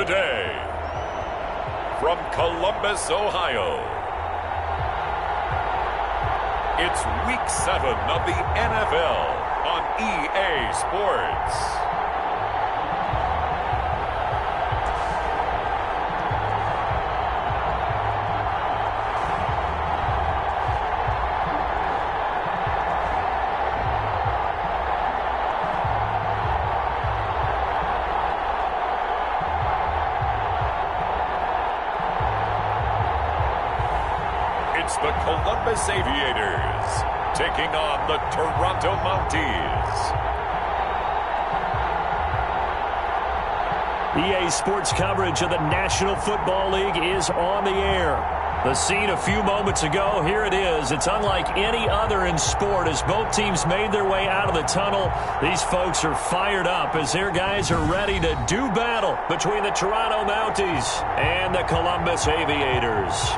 today, from Columbus, Ohio, it's Week 7 of the NFL on EA Sports. The Columbus Aviators taking on the Toronto Mounties. EA Sports coverage of the National Football League is on the air. The scene a few moments ago, here it is. It's unlike any other in sport as both teams made their way out of the tunnel. These folks are fired up as their guys are ready to do battle between the Toronto Mounties and the Columbus Aviators.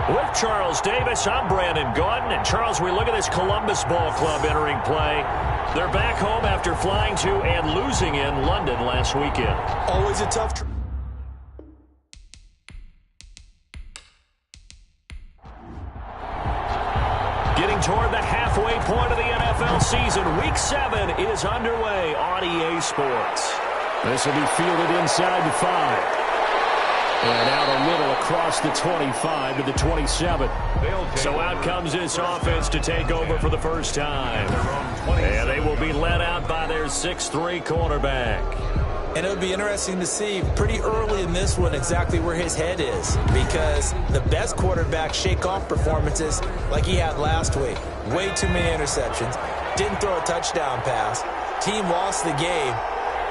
With Charles Davis, I'm Brandon Gaudin. And Charles, we look at this Columbus Ball Club entering play. They're back home after flying to and losing in London last weekend. Always a tough Getting toward the halfway point of the NFL season. Week 7 is underway on EA Sports. This will be fielded inside the 5. And out a little across the 25 to the 27. So out comes this offense to take over for the first time. And they will be led out by their 6'3" cornerback. And it would be interesting to see pretty early in this one exactly where his head is. Because the best quarterback shake off performances like he had last week. Way too many interceptions. Didn't throw a touchdown pass. Team lost the game.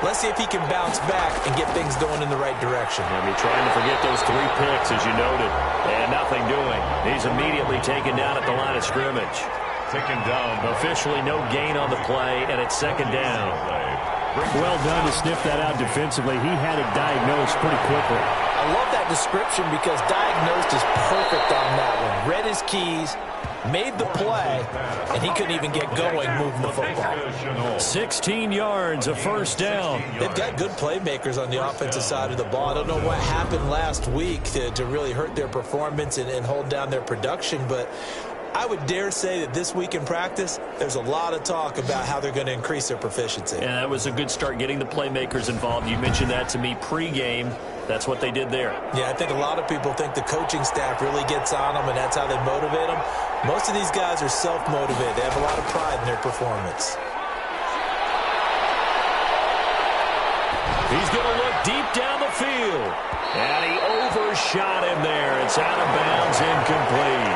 Let's see if he can bounce back and get things going in the right direction. I mean, trying to forget those 3 picks, as you noted, and nothing doing. He's immediately taken down at the line of scrimmage. Taken down. Officially no gain on the play, and it's second down. Well done to sniff that out defensively. He had it diagnosed pretty quickly. I love that description because diagnosed is perfect on that one. Read his keys, made the play, and he couldn't even get going moving the football. 16 yards, a first down. They've got good playmakers on the offensive side of the ball. I don't know what happened last week to really hurt their performance and hold down their production, but I would dare say that this week in practice, there's a lot of talk about how they're going to increase their proficiency. And that was a good start getting the playmakers involved. You mentioned that to me pregame. That's what they did there. Yeah, I think a lot of people think the coaching staff really gets on them, and that's how they motivate them. Most of these guys are self-motivated. They have a lot of pride in their performance. He's going to look deep down the field. And he overshot him there. It's out of bounds, incomplete.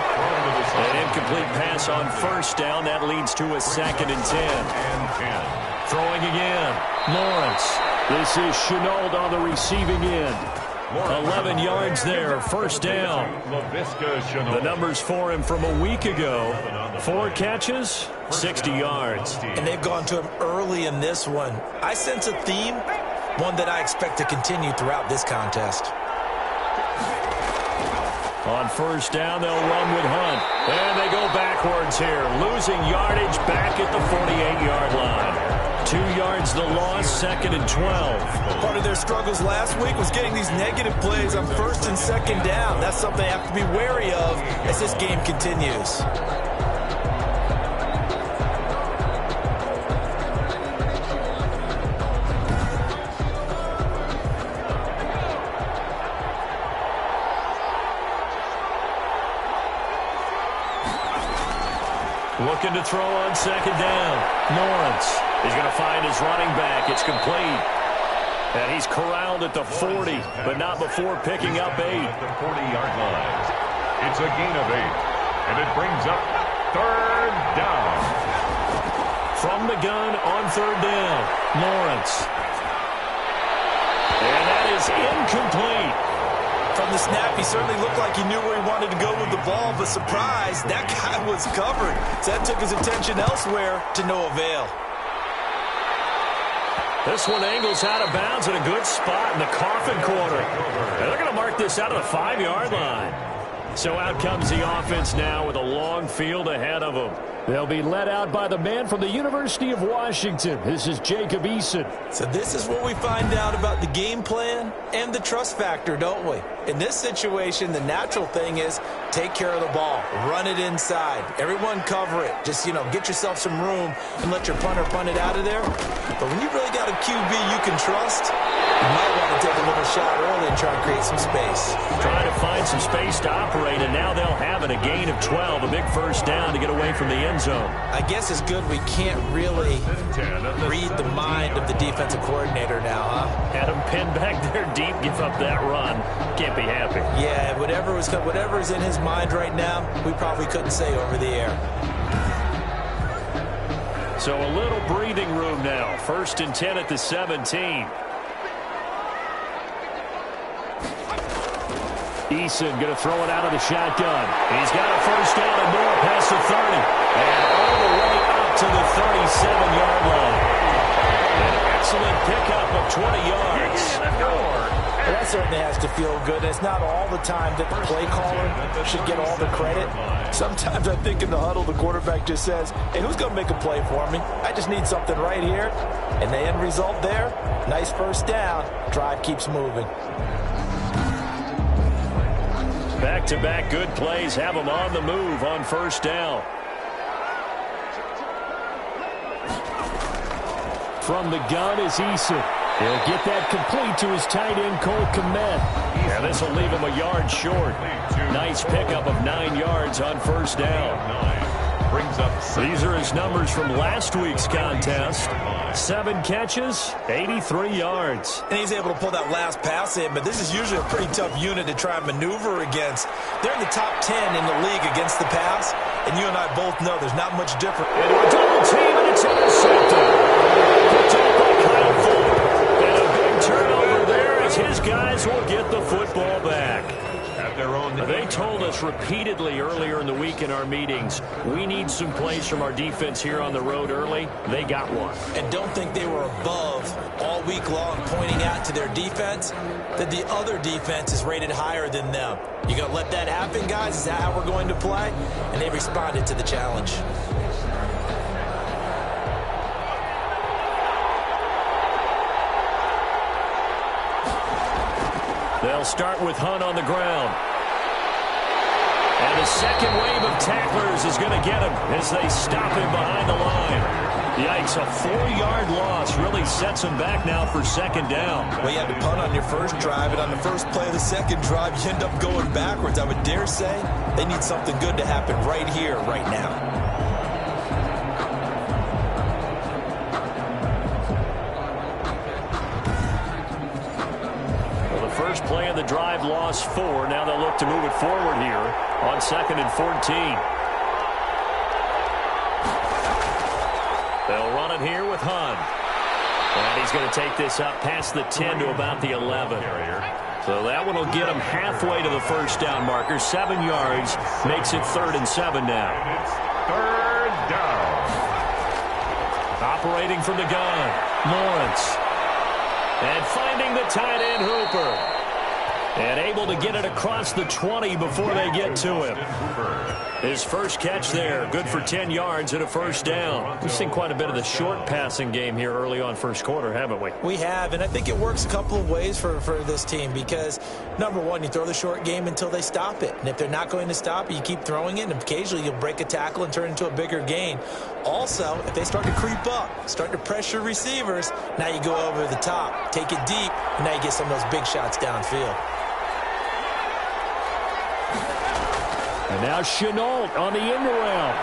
An incomplete pass on first down. That leads to a 2nd and 10. Throwing again. Lawrence. This is Chenault on the receiving end. 11 yards there, first down. The numbers for him from a week ago. 4 catches, 60 yards. And they've gone to him early in this one. I sense a theme, one that I expect to continue throughout this contest. On first down, they'll run with Hunt. And they go backwards here, losing yardage back at the 48-yard line. 2 yards the loss, 2nd and 12. Part of their struggles last week was getting these negative plays on 1st and 2nd down. That's something they have to be wary of as this game continues. Looking to throw on 2nd down. Lawrence. He's going to find his running back. It's complete. And he's corralled at the 40, but not before picking up 8. At the 40-yard line. It's a gain of 8. And it brings up 3rd down. From the gun on 3rd down. Lawrence. And that is incomplete. From the snap, he certainly looked like he knew where he wanted to go with the ball, but surprise, that guy was covered. So that took his attention elsewhere to no avail. This one angles out of bounds in a good spot in the coffin corner. And they're going to mark this out of the 5-yard line. So out comes the offense now with a long field ahead of them. They'll be led out by the man from the University of Washington. This is Jacob Eason. So this is where we find out about the game plan and the trust factor, don't we? In this situation, the natural thing is take care of the ball. Run it inside. Everyone cover it. Just, get yourself some room and let your punter punt it out of there. But when you really got a QB you can trust, you might want to take a little shot early and try to create some space. Trying to find some space to operate, and now they'll have it. A gain of 12, a big first down to get away from the end zone. I guess it's good we can't really read the mind of the defensive coordinator now, huh? Had him pinned back there deep, give up that run. Can't be happy. Yeah, whatever is in his mind right now, we probably couldn't say over the air. So a little breathing room now. 1st and 10 at the 17. Eason going to throw it out of the shotgun. He's got a first down and more past the 30. And all the way up to the 37-yard line. An excellent pickup of 20 yards. Well, that certainly has to feel good. It's not all the time that the play caller should get all the credit. Sometimes I think in the huddle, the quarterback just says, hey, who's going to make a play for me? I just need something right here. And the end result there, nice first down. Drive keeps moving. Back-to-back good plays have them on the move on first down. From the gun is Eason. He'll get that complete to his tight end, Cole Kmet. Yeah, this will leave him a yard short. Nice pickup of 9 yards on first down. These are his numbers from last week's contest. 7 catches, 83 yards. And he's able to pull that last pass in, but this is usually a pretty tough unit to try and maneuver against. They're in the top 10 in the league against the pass, and you and I both know there's not much different. And a double team, and it's intercepted. Picked up by Kyle Fuller. And a big turnover there as his guys will get the football back. They told us repeatedly earlier in the week in our meetings, we need some plays from our defense here on the road early. They got one. And don't think they were above all week long pointing out to their defense that the other defense is rated higher than them. You going to let that happen, guys? Is that how we're going to play? And they responded to the challenge. They'll start with Hunt on the ground. And the second wave of tacklers is going to get him as they stop him behind the line. Yikes, a 4-yard loss really sets him back now for second down. Well, you had to punt on your first drive, and on the first play of the second drive, you end up going backwards. I would dare say they need something good to happen right here, right now. First play of the drive lost 4. Now they'll look to move it forward here on 2nd and 14. They'll run it here with Hunt. And he's going to take this up past the 10 to about the 11. So that one will get him halfway to the first down marker. 7 yards makes it 3rd and 7 now. It's 3rd down. Operating from the gun, Lawrence. And finding the tight end Hooper. And able to get it across the 20 before they get to him. His first catch there, good for 10 yards and a first down. We've seen quite a bit of the short passing game here early on first quarter, haven't we? We have, and I think it works a couple of ways for this team because, number one, you throw the short game until they stop it. And if they're not going to stop it, you keep throwing it, and occasionally you'll break a tackle and turn it into a bigger gain. Also, if they start to creep up, start to pressure receivers, now you go over the top, take it deep, and now you get some of those big shots downfield. And now Chenault on the end around.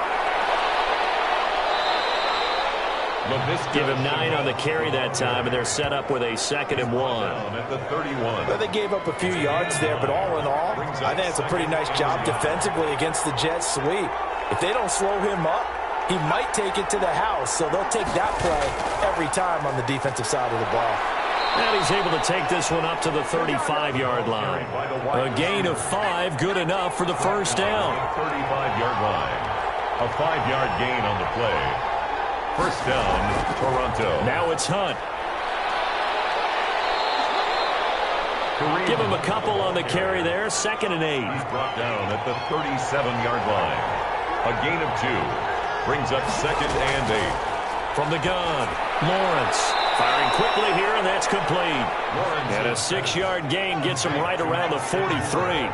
Give him 9 on the carry that time, and they're set up with a 2nd and 1. At the 31. Well, they gave up a few yards there, but all in all, I think it's a pretty nice job defensively against the Jets sweep. If they don't slow him up, he might take it to the house, so they'll take that play every time on the defensive side of the ball. And he's able to take this one up to the 35-yard line. A gain of 5, good enough for the first down. 35-yard line. A 5-yard gain on the play. First down, Toronto. Now it's Hunt. Give him a couple on the carry there. 2nd and 8. He's brought down at the 37-yard line. A gain of 2 brings up 2nd and 8. From the gun, Lawrence firing quickly here, and that's complete. And a 6-yard gain gets him right around the 43.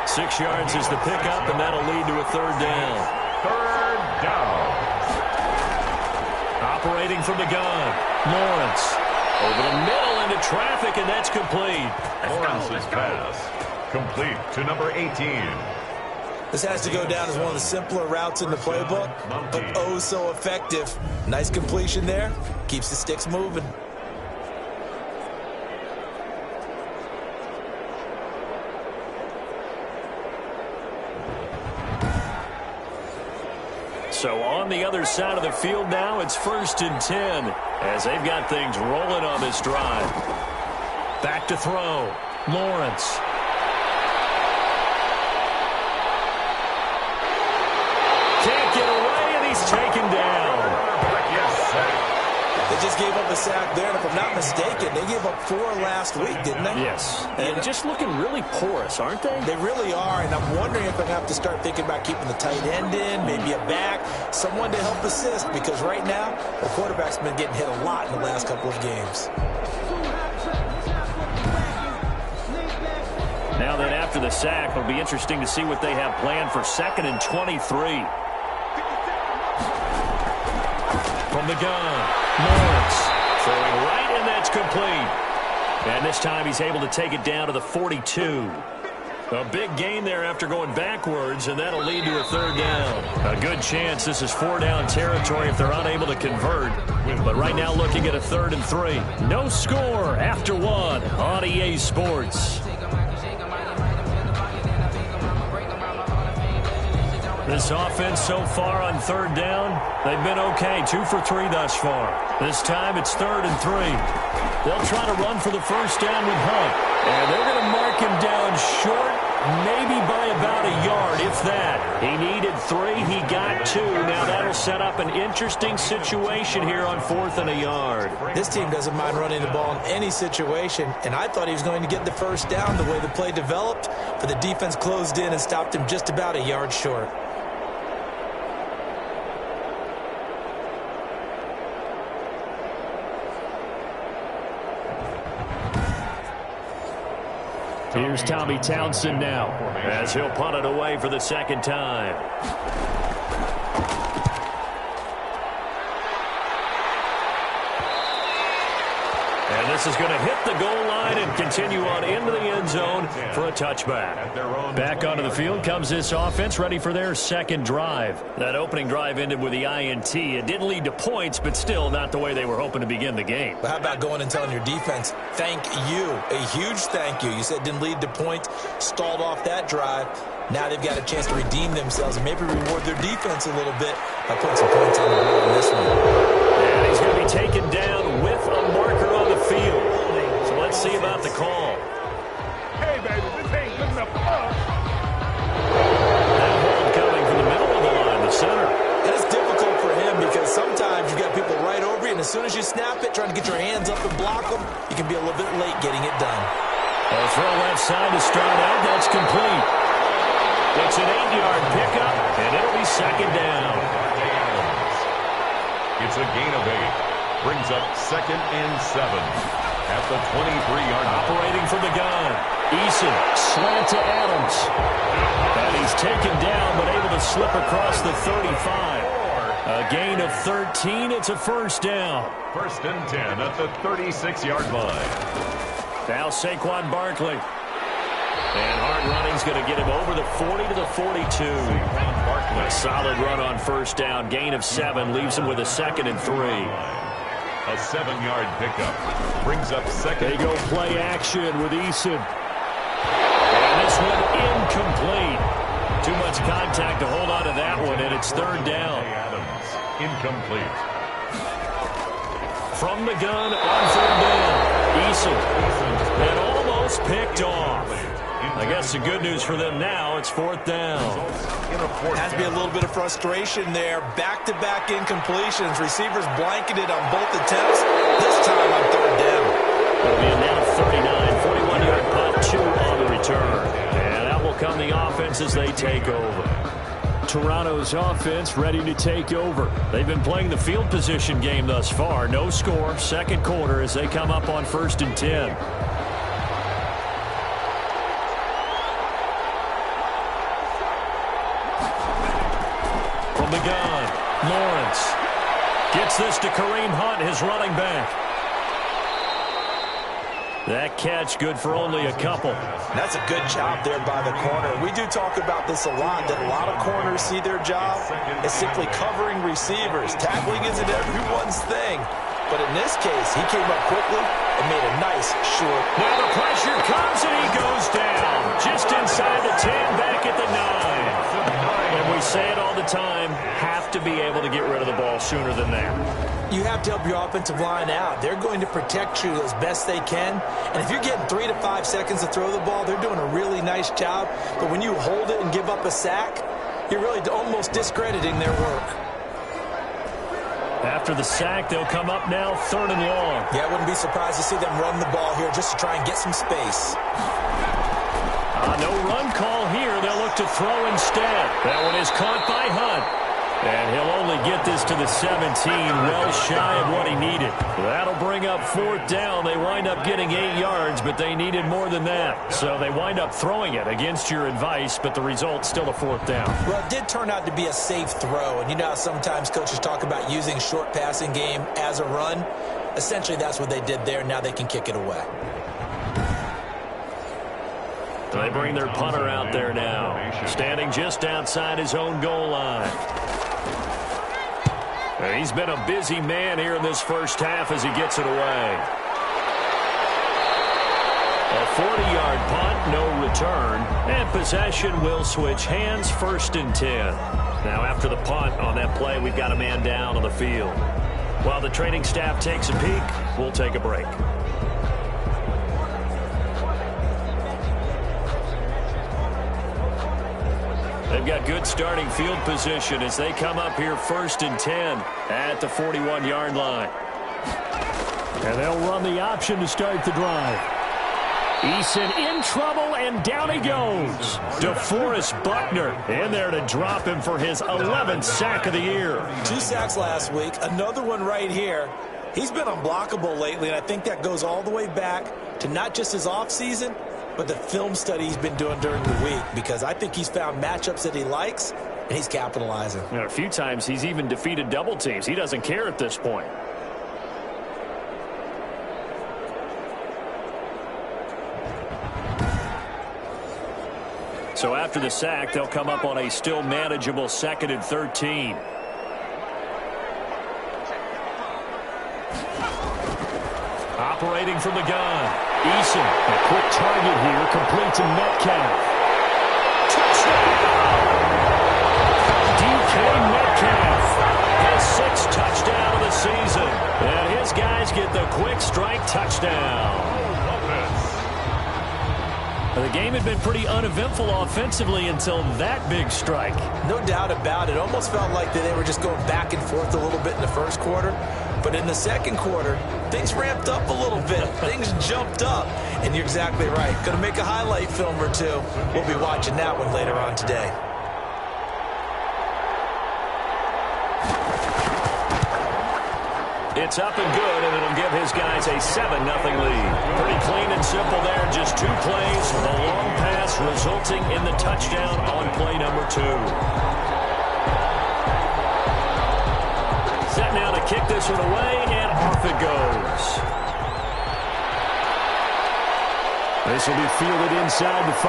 6 yards is the pickup, and that'll lead to a 3rd down. 3rd down. Operating from the gun, Lawrence over the middle into traffic, and that's complete. Lawrence's pass complete to number 18. This has to go down as one of the simpler routes in the playbook, but oh so effective. Nice completion there. Keeps the sticks moving. So on the other side of the field now, it's 1st and 10 as they've got things rolling on this drive. Back to throw. Lawrence. Can't get away, and he's taken down. They just gave up a sack there, and if I'm not mistaken, they gave up 4 last week, didn't they? Yes. And just looking really porous, aren't they? They really are, and I'm wondering if I'm going to have to start thinking about keeping the tight end in, maybe a back, someone to help assist, because right now, the quarterback's been getting hit a lot in the last couple of games. Now that after the sack, it'll be interesting to see what they have planned for 2nd and 23. From the gun, Lawrence throwing right, and that's complete. And this time he's able to take it down to the 42. A big gain there after going backwards, and that'll lead to a 3rd down. A good chance this is 4-down territory if they're unable to convert. But right now looking at a 3rd and 3. No score after 1 on EA Sports. This offense so far on 3rd down, they've been okay. 2 for 3 thus far. This time it's 3rd and 3. They'll try to run for the 1st down with Hunt. And they're going to mark him down short, maybe by about a yard, if that. He needed 3. He got 2. Now that'll set up an interesting situation here on 4th and a yard. This team doesn't mind running the ball in any situation, and I thought he was going to get the 1st down the way the play developed, but the defense closed in and stopped him just about a yard short. Here's Tommy Townsend now as he'll punt it away for the 2nd time. And this is going to hit the goal line and continue on into the end zone for a touchback. Back onto the field comes this offense, ready for their 2nd drive. That opening drive ended with the INT. It didn't lead to points, but still not the way they were hoping to begin the game. But how about going and telling your defense, thank you, a huge thank you. You said it didn't lead to points, stalled off that drive. Now they've got a chance to redeem themselves and maybe reward their defense a little bit by putting some points on the board in this one. And he's going to be taken down with a marker on the field. So let's see about the call. Hey, baby, this ain't good enough for us. That hold coming from the middle of the line, the center. That's difficult for him because sometimes you got people right over you, and as soon as you snap it, trying to get your hands up and block them, you can be a little bit late getting it done. A throw left side to start out. That's complete. It's an 8-yard pickup, and it'll be 2nd down. It's a gain of 8. Brings up 2nd and 7 at the 23-yard line. Operating from the gun. Eason, slant to Adams. And he's taken down, but able to slip across the 35. A gain of 13. It's a 1st down. 1st and 10 at the 36-yard line. Now Saquon Barkley. And hard running's going to get him over the 40 to the 42. A solid run on 1st down. Gain of 7 leaves him with a 2nd and 3. A 7-yard pickup brings up 2nd. They go play action with Eason. And this one incomplete. Too much contact to hold on to that one, and it's 3rd down. Adams, incomplete. From the gun on 3rd down. Eason. And almost picked off. I guess the good news for them now, it's 4th down. Has to be a little bit of frustration there. Back-to-back incompletions. Receivers blanketed on both attempts. This time on 3rd down. It'll be a net of 39, 41-yard punt return. And out will come the offense as they take over. Toronto's offense ready to take over. They've been playing the field position game thus far. No score, second quarter as they come up on 1st and 10. From the gun, Lawrence gets this to Kareem Hunt, his running back. That catch good for only a couple. That's a good job there by the corner. We do talk about this a lot, that a lot of corners see their job as simply covering receivers. Tackling isn't everyone's thing. But in this case, he came up quickly and made a nice short. Now the pressure comes and he goes down. Just inside the 10, back at the 9. And we say it all the time, have to be able to get rid of the ball sooner than that. You have to help your offensive line out. They're going to protect you as best they can. And if you're getting 3 to 5 seconds to throw the ball, they're doing a really nice job. But when you hold it and give up a sack, you're really almost discrediting their work. After the sack, they'll come up now 3rd and long. Yeah, I wouldn't be surprised to see them run the ball here just to try and get some space. No run call here. They'll look to throw instead. That one is caught by Hunt. And he'll only get this to the 17, well shy of what he needed. That'll bring up 4th down. They wind up getting 8 yards, but they needed more than that. So they wind up throwing it against your advice, but the result's still a 4th down. Well, it did turn out to be a safe throw. And you know how sometimes coaches talk about using short passing game as a run? Essentially, that's what they did there. Now they can kick it away. They bring their punter out there now, standing just outside his own goal line. And he's been a busy man here in this first half as he gets it away. A 40-yard punt, no return, and possession will switch hands, 1st and 10. Now after the punt on that play, we've got a man down on the field. While the training staff takes a peek, we'll take a break. They've got good starting field position as they come up here 1st and 10 at the 41-yard line. And they'll run the option to start the drive. Eason in trouble, and down he goes. DeForest Buckner in there to drop him for his 11th sack of the year. 2 sacks last week, another one right here. He's been unblockable lately, and I think that goes all the way back to not just his offseason, but the film study he's been doing during the week, because I think he's found matchups that he likes, and he's capitalizing. And a few times he's even defeated double teams. He doesn't care at this point. So after the sack, they'll come up on a still manageable 2nd and 13. Operating from the gun. Eason, a quick target here, complete to Metcalf. Touchdown! DK Metcalf, his 6th touchdown of the season. And his guys get the quick strike touchdown. The game had been pretty uneventful offensively until that big strike. No doubt about it. Almost felt like they were just going back and forth a little bit in the first quarter. But in the second quarter, things ramped up a little bit. Things jumped up. And you're exactly right. Going to make a highlight film or two. We'll be watching that one later on today. It's up and good, and it'll give his guys a 7-0 lead. Pretty clean and simple there. Just 2 plays. The long pass resulting in the touchdown on play number 2. Set now to kick this one away, and off it goes. This will be fielded inside the 5.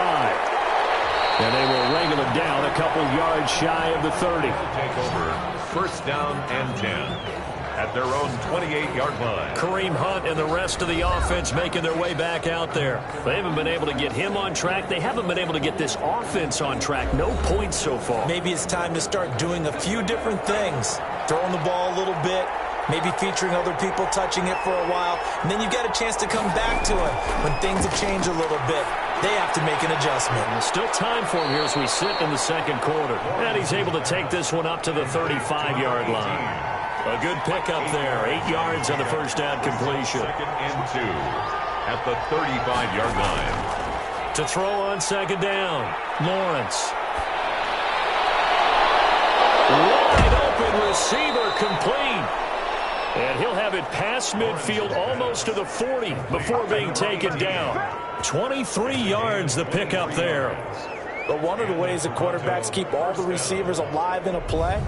And they will wrangle it down a couple yards shy of the 30. Take over 1st down and 10. At their own 28-yard line. Kareem Hunt and the rest of the offense making their way back out there. They haven't been able to get him on track. They haven't been able to get this offense on track. No points so far. Maybe it's time to start doing a few different things. Throwing the ball a little bit. Maybe featuring other people touching it for a while. And then you get a chance to come back to it when things have changed a little bit. They have to make an adjustment. There's still time for him here as we sit in the second quarter. And he's able to take this one up to the 35-yard line. A good pickup there. 8 yards on the 1st down completion. 2nd and 2 at the 35-yard line. To throw on second down, Lawrence. Wide open receiver, complete. And he'll have it past midfield almost to the 40 before being taken down. 23 yards the pickup there. But one of the ways that quarterbacks keep all the receivers alive in a play,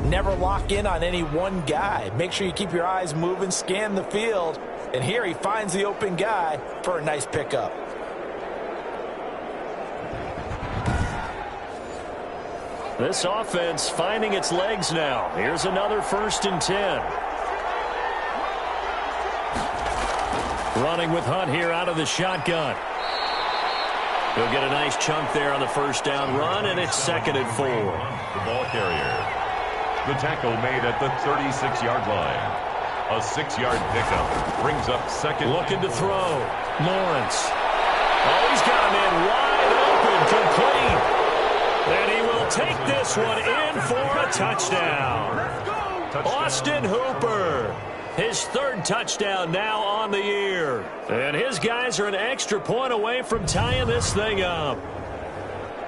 never lock in on any one guy. Make sure you keep your eyes moving, scan the field. And here he finds the open guy for a nice pickup. This offense finding its legs now. Here's another 1st and 10. Running with Hunt here out of the shotgun. He'll get a nice chunk there on the 1st down run, and it's 2nd and 4. The ball carrier. The tackle made at the 36-yard line. A 6-yard pickup brings up 2nd. Looking to throw. Lawrence. Oh, he's got him in wide open, complete. And he will take this one in for a touchdown. Austin Hooper. His 3rd touchdown now on the year. And his guys are an extra point away from tying this thing up.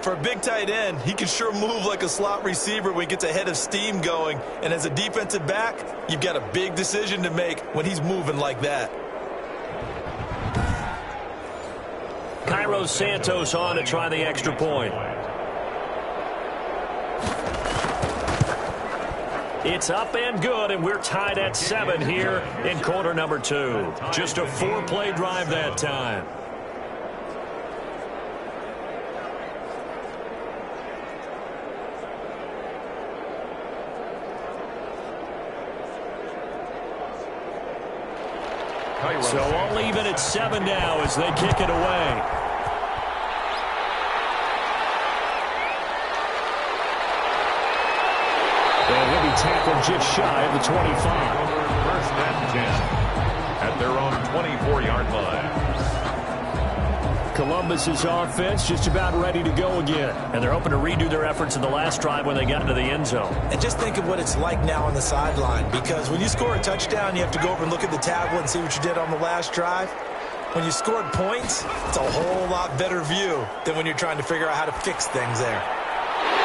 For a big tight end, he can sure move like a slot receiver when he gets a head of steam going. And as a defensive back, you've got a big decision to make when he's moving like that. Cairo Santos on to try the extra point. It's up and good, and we're tied at 7 here in quarter number 2. Just a 4-play drive that time. So all even at 7 now as they kick it away. And he'll be tackled just shy of the 25. 1st and 10 at their own 24-yard line. Columbus's offense just about ready to go again. And they're hoping to redo their efforts in the last drive when they got into the end zone. And just think of what it's like now on the sideline, because when you score a touchdown, you have to go over and look at the tablet and see what you did on the last drive. When you scored points, it's a whole lot better view than when you're trying to figure out how to fix things there.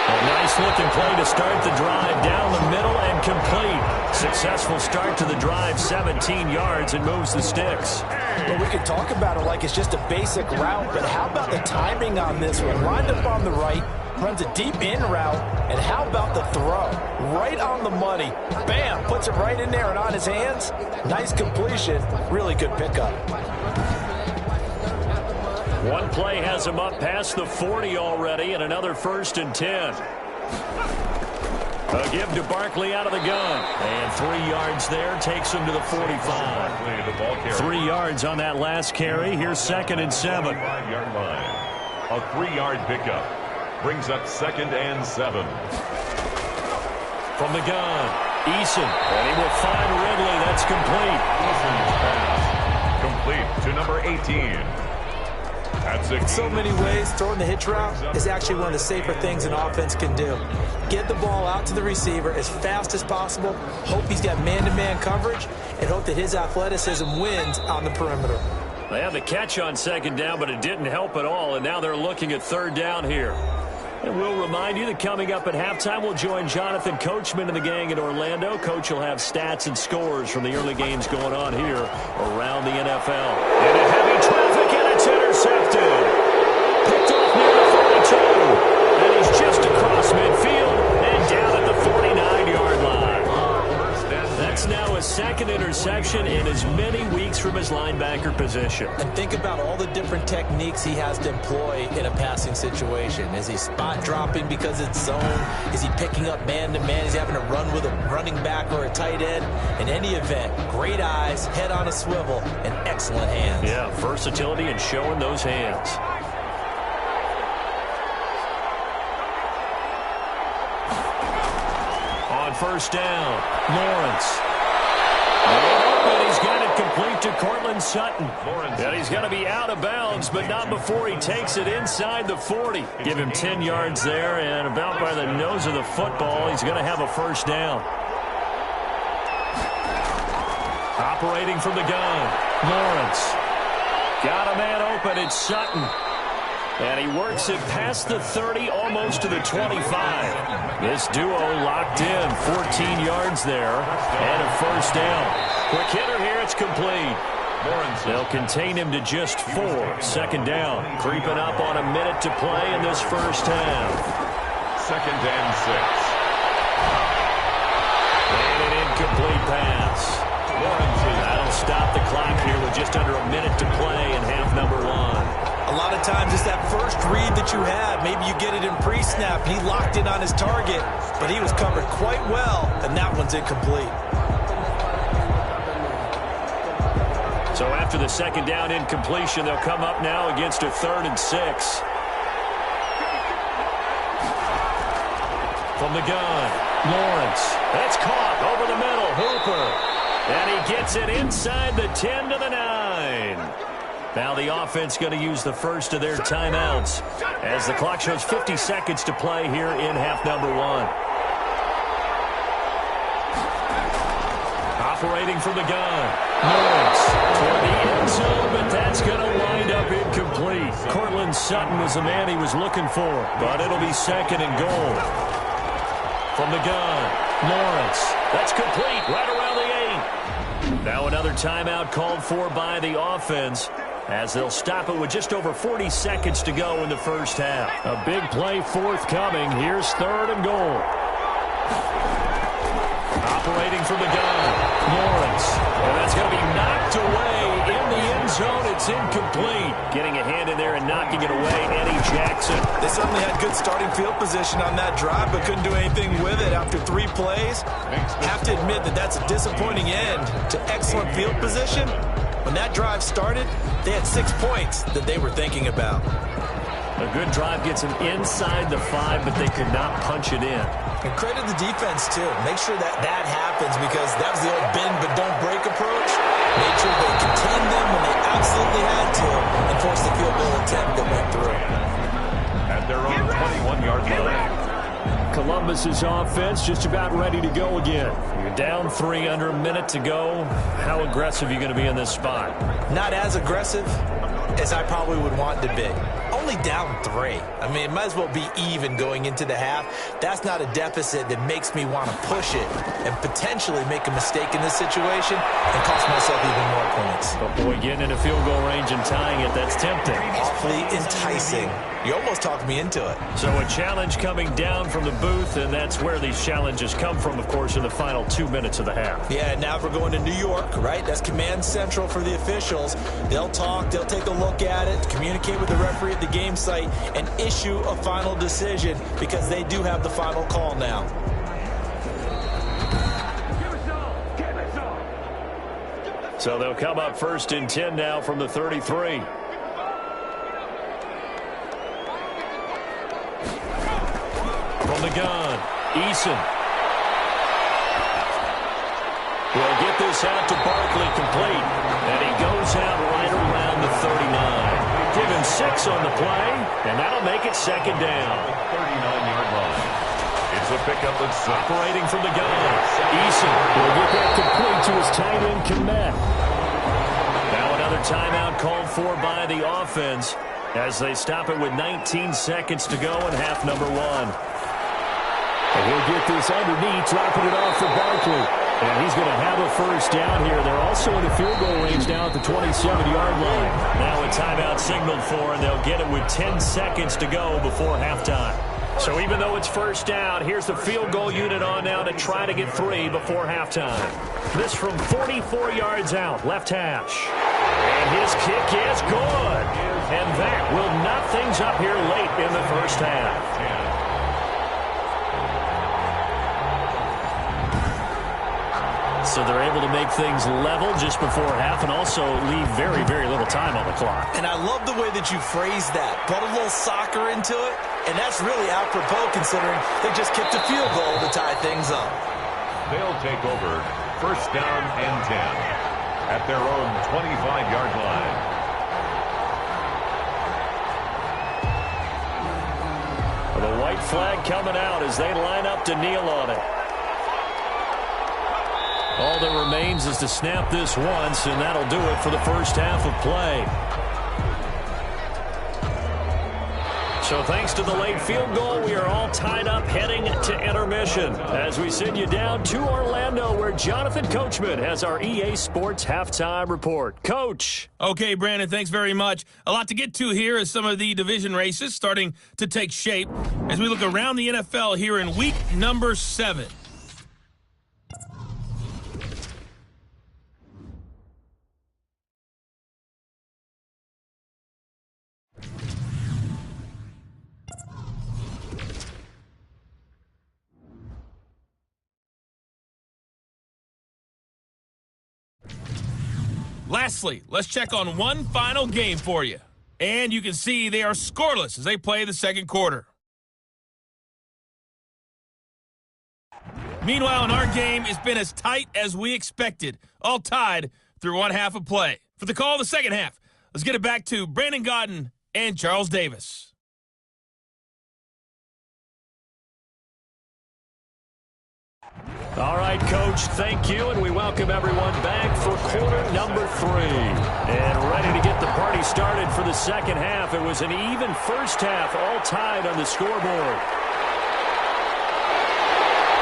A nice-looking play to start the drive down the middle and complete. Successful start to the drive, 17 yards, and moves the sticks. Well, we could talk about it like it's just a basic route, but how about the timing on this one? Lined up on the right, runs a deep in route, and how about the throw? Right on the money. Bam! Puts it right in there and on his hands. Nice completion. Really good pickup. One play has him up past the 40 already, and another 1st and 10. A give to Barkley out of the gun. And 3 yards there takes him to the 45. 3 yards on that last carry. Here's 2nd and 7. 5-yard line. A 3-yard pickup brings up 2nd and 7. From the gun, Eason. And he will find Ridley. That's complete. Eason's pass complete to number 18. In so many ways, throwing the hitch route is actually one of the safer things an offense can do. Get the ball out to the receiver as fast as possible, hope he's got man-to-man coverage, and hope that his athleticism wins on the perimeter. They had the catch on 2nd down, but it didn't help at all, and now they're looking at 3rd down here. And we'll remind you that coming up at halftime, we'll join Jonathan Coachman and the gang in Orlando. Coach will have stats and scores from the early games going on here around the NFL. And a heavy traffic, and it's intercepted. Picked off near the 42. And he's just across midfield and down at the 49-yard line. That's now a 2nd interception in as many weeks from his linebacker position. And think about all the different techniques he has to employ in a passing situation. Is he spot dropping because it's zone? Is he picking up man-to-man? Is he having to run with a running back or a tight end? In any event, great eyes, head on a swivel, and excellent hands. Yeah, versatility and showing those hands. On 1st down, Lawrence. And he's got it complete to Cortland Sutton. And he's going to be out of bounds, but not before he takes it inside the 40. Give him 10 yards there, and about by the nose of the football, he's going to have a 1st down. Operating from the gun, Lawrence. Got a man open, it's Sutton. And he works it past the 30, almost to the 25. This duo locked in, 14 yards there, and a first down. Quick hitter here, it's complete. They'll contain him to just 4. Second down, creeping up on a minute to play in this first half. Second and 6. And an incomplete pass. That'll stop the clock here with just under a minute to play in half number 1. A lot of times it's that first read that you have. Maybe you get it in pre-snap. He locked in on his target, but he was covered quite well, and that one's incomplete. So after the second down incompletion, they'll come up now against a 3rd and 6. From the gun, Lawrence. That's caught over the middle. Hooper. And he gets it inside the 10 to the 9. Now the offense going to use the first of their timeouts as the clock shows 50 seconds to play here in half number 1. Operating from the gun. Lawrence toward the end zone, but that's going to wind up incomplete. Cortland Sutton was the man he was looking for, but it'll be 2nd and goal. From the gun, Lawrence. That's complete right around the 8. Now another timeout called for by the offense as they'll stop it with just over 40 seconds to go in the first half. A big play forthcoming. Here's 3rd and goal. Operating from the gun, Lawrence. And that's going to be knocked away in the end zone. It's incomplete. Getting a hand in there and knocking it away, Eddie Jackson. They certainly had good starting field position on that drive, but couldn't do anything with it after 3 plays. Have to admit that that's a disappointing end to excellent field position. When that drive started, they had 6 points that they were thinking about. A good drive gets them inside the 5, but they could not punch it in. And credit the defense, too. Make sure that that happens because that was the old bend but don't break approach. Made sure they contained them when they absolutely had to and forced the field goal attempt that went through. At their own 21-yard line. Columbus's offense just about ready to go again. You're down 3, under a minute to go. How aggressive are you going to be in this spot? Not as aggressive as I probably would want to be. Only down 3. I mean, it might as well be even going into the half. That's not a deficit that makes me want to push it and potentially make a mistake in this situation and cost myself even more points. But boy, getting in a field goal range and tying it, that's tempting. Awfully enticing. You almost talked me into it. So a challenge coming down from the booth, and that's where these challenges come from, of course, in the final 2 minutes of the half. Yeah, now we're going to New York, right? That's command central for the officials. They'll talk, they'll take a look at it, communicate with the referee at the game site, and issue a final decision because they do have the final call now. So they'll come up 1st and 10 now from the 33. From the gun, Eason. Will get this out to Barkley complete. And he goes out right around the 39. Give him 6 on the play, and that'll make it 2nd down. 39-yard line. It's a pickup of 6. Operating from the gun, Eason will get that complete to his tight end, Kmet. Now another timeout called for by the offense as they stop it with 19 seconds to go in half number 1. And he'll get this underneath, dropping it off for Barkley. And he's going to have a first down here. They're also in the field goal range now at the 27-yard line. Now a timeout signaled for, and they'll get it with 10 seconds to go before halftime. So even though it's first down, here's the field goal unit on now to try to get 3 before halftime. This from 44 yards out, left hash. And his kick is good. And that will knot things up here late in the first half. So they're able to make things level just before half and also leave very, very little time on the clock. And I love the way that you phrase that. Put a little soccer into it, and that's really apropos considering they just kicked a field goal to tie things up. They'll take over 1st down and 10 at their own 25-yard line. The white flag coming out as they line up to kneel on it. All that remains is to snap this once, and that'll do it for the first half of play. So thanks to the late field goal, we are all tied up heading to intermission as we send you down to Orlando where Jonathan Coachman has our EA Sports Halftime Report. Coach. Okay, Brandon, thanks very much. A lot to get to here as some of the division races starting to take shape as we look around the NFL here in week number 7. Lastly, let's check on one final game for you. And you can see they are scoreless as they play the second quarter. Meanwhile, in our game, it's been as tight as we expected, all tied through one half of play. For the call of the second half, let's get it back to Brandon Godden and Charles Davis. All right, Coach, thank you, and we welcome everyone back for quarter number 3. And ready to get the party started for the second half. It was an even first half, all tied on the scoreboard.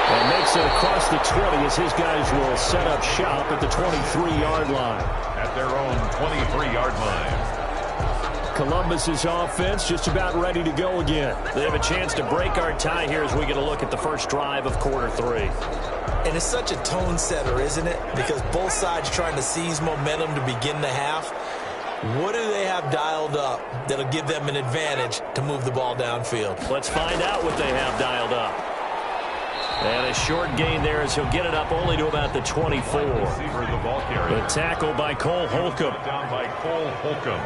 And makes it across the 20 as his guys will set up shop at the 23-yard line. At their own 23-yard line. Columbus's offense just about ready to go again. They have a chance to break our tie here as we get a look at the first drive of quarter 3. And it's such a tone setter, isn't it? Because both sides trying to seize momentum to begin the half. What do they have dialed up that'll give them an advantage to move the ball downfield? Let's find out what they have dialed up. And a short gain there as he'll get it up only to about the 24. The tackle by Cole Holcomb. Down by Cole Holcomb.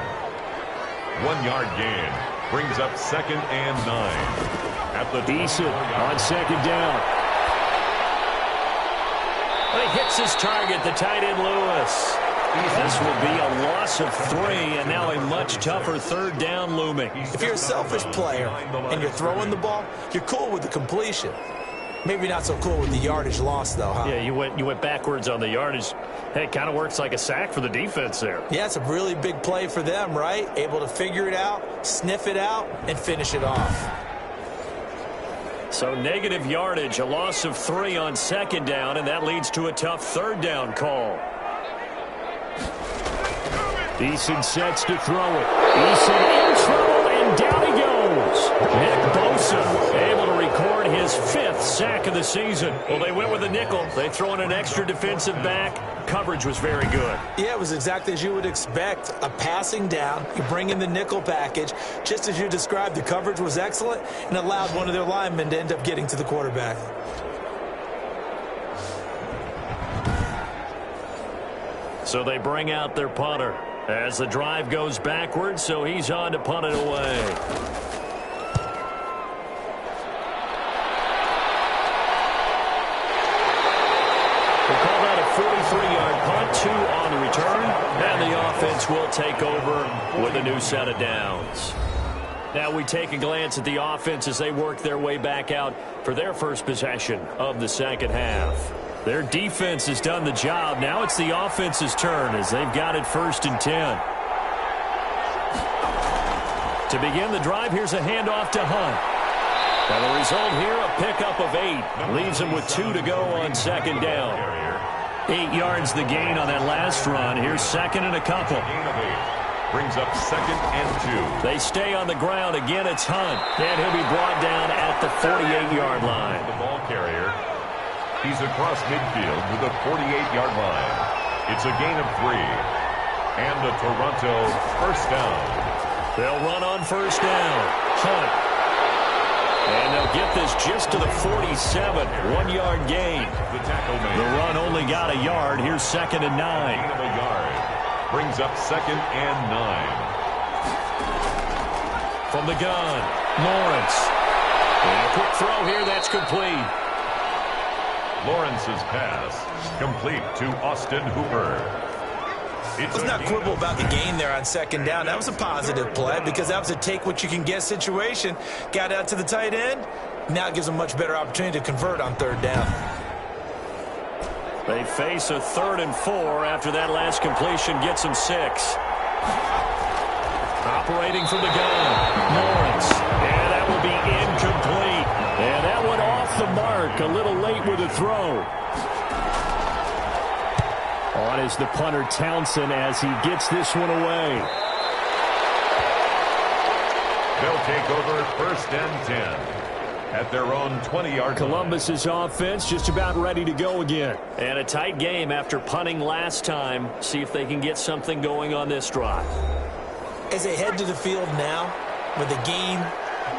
1-yard gain. Brings up 2nd and 9. At the decent on second down. But he hits his target, the tight end Lewis. This will be a loss of 3, and now a much tougher third down looming. If you're a selfish player and you're throwing the ball, you're cool with the completion. Maybe not so cool with the yardage loss, though, huh? Yeah, you went backwards on the yardage. Hey, it kind of works like a sack for the defense there. Yeah, it's a really big play for them, right? Able to figure it out, sniff it out, and finish it off. So negative yardage, a loss of 3 on second down, and that leads to a tough third down call. Eason sets to throw it. Eason in trouble, and down he goes. Nick Bosa able to record his 5th sack of the season. Well, they went with a nickel. They throw in an extra defensive back. Coverage was very good. Yeah, it was exactly as you would expect. A passing down. You bring in the nickel package. Just as you described, the coverage was excellent and allowed one of their linemen to end up getting to the quarterback. So they bring out their punter as the drive goes backwards, so he's on to punt it away. We'll call that a 43-yard punt, 2 on the return, and the offense will take over with a new set of downs. Now we take a glance at the offense as they work their way back out for their first possession of the second half. Their defense has done the job. Now it's the offense's turn as they've got it 1st and 10. To begin the drive, here's a handoff to Hunt. And the result here, a pickup of 8. Leaves them with 2 to go on second down. 8 yards the gain on that last run. Here's 2nd and a couple. Brings up 2nd and 2. They stay on the ground. Again, it's Hunt. And he'll be brought down at the 48-yard line. The ball carrier. He's across midfield with a 48-yard line. It's a gain of 3. And a Toronto first down. They'll run on first down. Hunt. And they'll get this just to the 47. 1-yard gain. The run only got a yard. Here's 2nd and 9. Gain of a yard. Brings up 2nd and 9. From the gun, Lawrence. And a quick throw here. That's complete. Lawrence's pass complete to Austin Hooper. Let's not quibble about the gain there on second down. That was a positive play because that was a take-what-you-can-get situation. Got out to the tight end. Now it gives them a much better opportunity to convert on third down. They face a 3rd and 4 after that last completion gets them 6. Operating from the gun, Lawrence. And mark. A little late with a throw. On is the punter Townsend as he gets this one away. They'll take over 1st and 10. At their own 20-yard line. Columbus's offense just about ready to go again. And a tight game after punting last time. See if they can get something going on this drive. As they head to the field now, with the game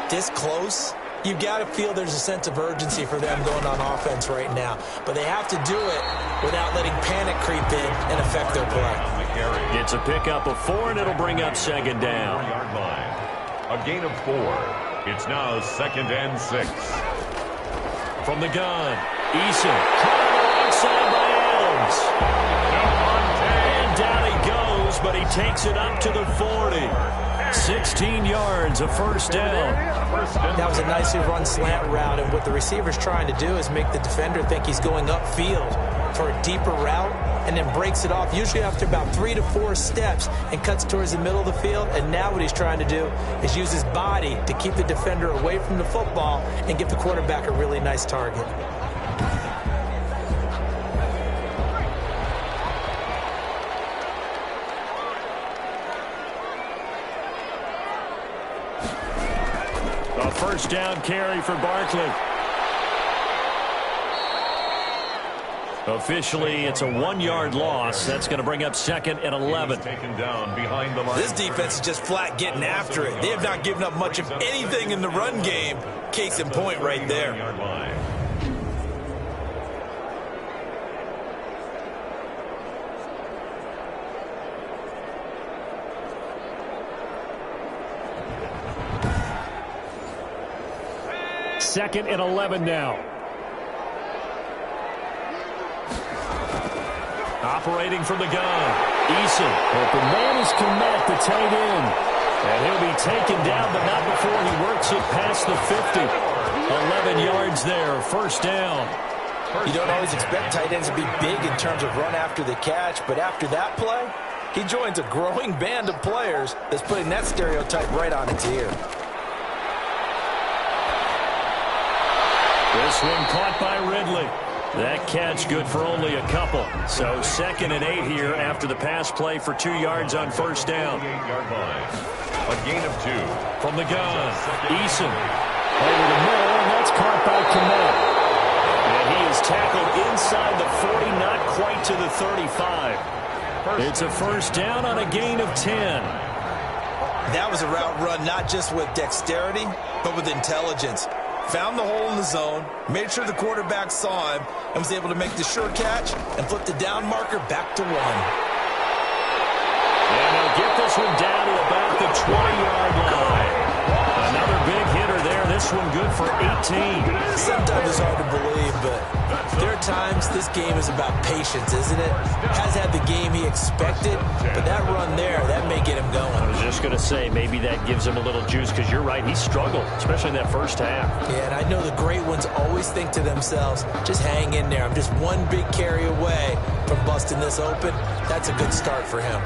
this close, you've got to feel there's a sense of urgency for them going on offense right now. But they have to do it without letting panic creep in and affect their play. It's a pickup of 4, and it'll bring up 2nd down. A gain of 4. It's now 2nd and 6. From the gun, Eason. Caught on the right side by Adams. And down he goes, but he takes it up to the 40. 16 yards, a 1st down. That was a nicely run slant route, and what the receiver's trying to do is make the defender think he's going upfield for a deeper route, and then breaks it off, usually after about 3 to 4 steps, and cuts towards the middle of the field. And now what he's trying to do is use his body to keep the defender away from the football and give the quarterback a really nice target. A 1st down carry for Barkley. Officially, it's a 1-yard loss. That's going to bring up 2nd and 11. Taken down behind the line. This defense is just flat getting after it. They have not given up much of anything in the run game. Case in point right there. Second and 11 now. Operating from the gun, Eason. Open man is Komet, the tight end. And he'll be taken down, but not before he works it past the 50. 11 yards there, 1st down. You don't always expect tight ends to be big in terms of run after the catch, but after that play, he joins a growing band of players that's putting that stereotype right on its ear. This one caught by Ridley. That catch good for only a couple. So 2nd and 8 here after the pass play for 2 yards on 1st down. A gain of 2. From the gun, Eason. Over the middle, and that's caught by Komet. And he is tackled inside the 40, not quite to the 35. It's a 1st down on a gain of 10. That was a route run not just with dexterity, but with intelligence. Found the hole in the zone, made sure the quarterback saw him, and was able to make the sure catch and flip the down marker back to 1. And they'll get this one down to about the 20-yard line. Another big hitter there. This one good for 18. Sometimes it's hard to believe, but there are times this game is about patience, isn't it? Has had the game he expected, but that run there, that may get him going. I was just going to say, maybe that gives him a little juice, because you're right, he struggled, especially in that 1st half. Yeah, and I know the great ones always think to themselves, just hang in there. I'm just one big carry away from busting this open. That's a good start for him.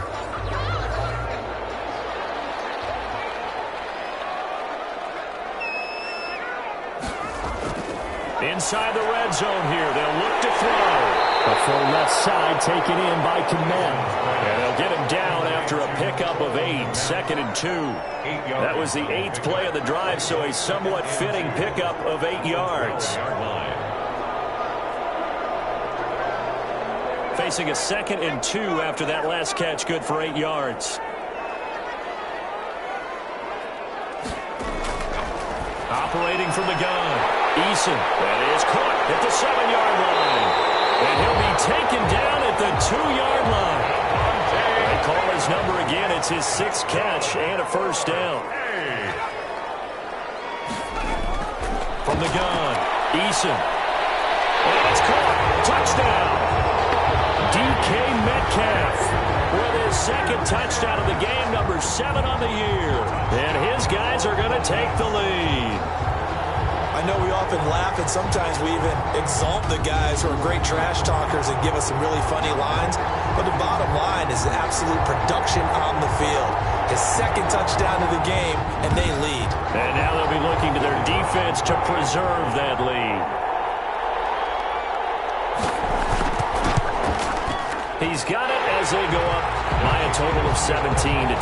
Inside the red zone here, they'll look to throw. The full left side taken in by Komet. And they'll get him down after a pickup of 8, 2nd and 2. That was the 8th play of the drive, so a somewhat fitting pickup of 8 yards. Facing a 2nd and 2 after that last catch, good for 8 yards. Operating from the gun. Eason, that is caught at the 7-yard line. And he'll be taken down at the 2-yard line. They call his number again. It's his 6th catch and a 1st down. From the gun, Eason. And it's caught. Touchdown. DK Metcalf with his 2nd touchdown of the game, number 7 on the year. And his guys are going to take the lead. I know we often laugh, and sometimes we even exalt the guys who are great trash talkers and give us some really funny lines. But the bottom line is absolute production on the field. His 2nd touchdown of the game, and they lead. And now they'll be looking to their defense to preserve that lead. He's got it as they go up by a total of 17-10.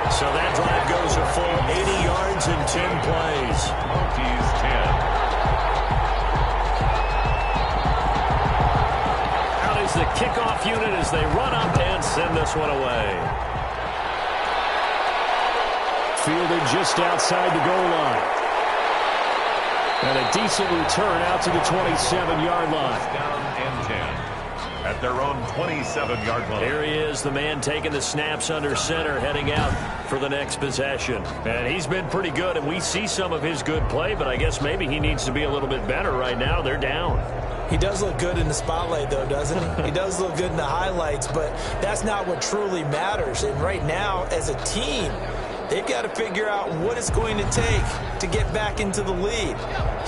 So that drive goes a full 80 yards in 10 plays. Monkeys 10. Out is the kickoff unit as they run up and send this one away. Fielded just outside the goal line. And a decent return out to the 27-yard line. Down and 10 at their own 27-yard line. Here he is, the man taking the snaps under center, heading out for the next possession. And he's been pretty good, and we see some of his good play, but I guess maybe he needs to be a little bit better right now. They're down. He does look good in the spotlight, though, doesn't he? He does look good in the highlights, but that's not what truly matters. And right now, as a team, they've got to figure out what it's going to take to get back into the lead.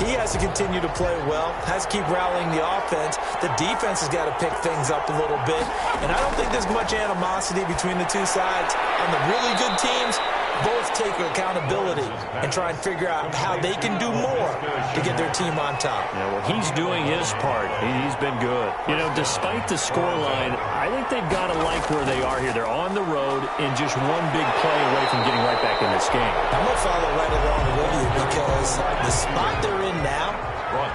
He has to continue to play well, has to keep rallying the offense. The defense has got to pick things up a little bit. And I don't think there's much animosity between the two sides. On the really good teams, both take accountability and try and figure out how they can do more to get their team on top. Yeah, well, he's doing his part. He's been good. You know, despite the scoreline, I think they've got to like where they are here. They're on the road and just one big play away from getting right back in this game. I'm going to follow right along with you because the spot they're in now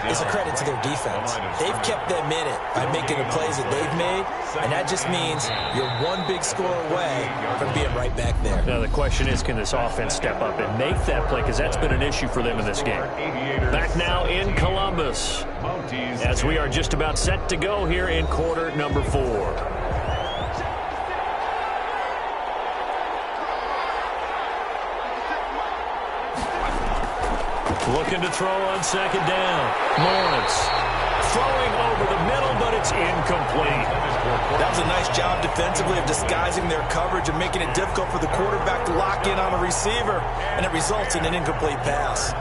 is a credit to their defense. They've kept them in it by making the plays that they've made, and that just means you're one big score away from being right back there. Now, the question is, can this offense step up and make that play? Because that's been an issue for them in this game. Back now in Columbus, as we are just about set to go here in quarter number 4. Looking to throw on second down. Lawrence throwing over the middle, but it's incomplete. That was a nice job defensively of disguising their coverage and making it difficult for the quarterback to lock in on a receiver, and it results in an incomplete pass.